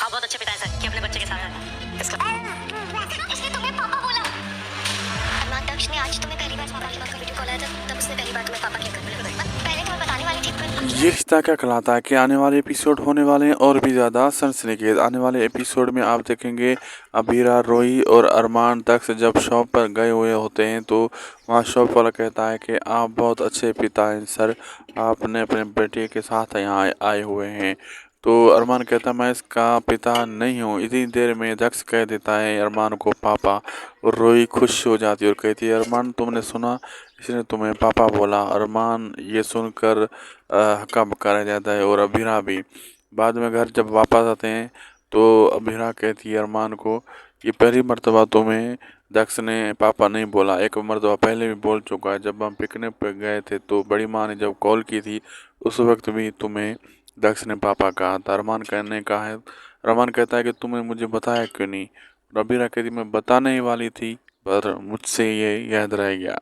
आप बहुत अच्छे पिता हैं सर कि अपने बच्चे के साथ रहना। इसलिए तुम्हें पापा बोला। अरमान, दक्ष ने आज तुम्हें पहली बार पापा की बात का वीडियो कॉल आया था, तब उसने पहली बार तुम्हें पापा क्या कर पहले तो मैं बताने वाली थी पर ये रिश्ता क्या कहलाता है कि आने वाले एपिसोड होने वाले हैं और भी ज़्यादा सनसनीखेज। आने वाले एपिसोड में आप देखेंगे अबीरा, रोही और अरमान दक्ष जब शॉप पर गए हुए होते हैं तो वहाँ शॉप वाला कहता है कि आप बहुत अच्छे पिता हैं सर, आपने अपने बेटे के साथ यहाँ आए हुए हैं। तो अरमान कहता मैं इसका पिता नहीं हूँ। इतनी देर में दक्ष कह देता है अरमान को पापा, और रोही खुश हो जाती है और कहती है अरमान तुमने सुना, इसने तुम्हें पापा बोला। अरमान ये सुनकर हक्का बक्का रह जाता है और अबीरा भी। बाद में घर जब वापस आते हैं तो अबीरा कहती है अरमान को कि पहली मर्तबा तुम्हें दक्ष ने पापा नहीं बोला, एक मर्तबा पहले भी बोल चुका है। जब हम पिकनिक पे गए थे तो बड़ी माँ ने जब कॉल की थी उस वक्त भी तुम्हें दक्ष ने पापा कहा था। अरमान कहता है कि तुमने मुझे बताया क्यों नहीं। रबीरा कहती मैं बताने ही वाली थी पर मुझसे ये याद रह गया।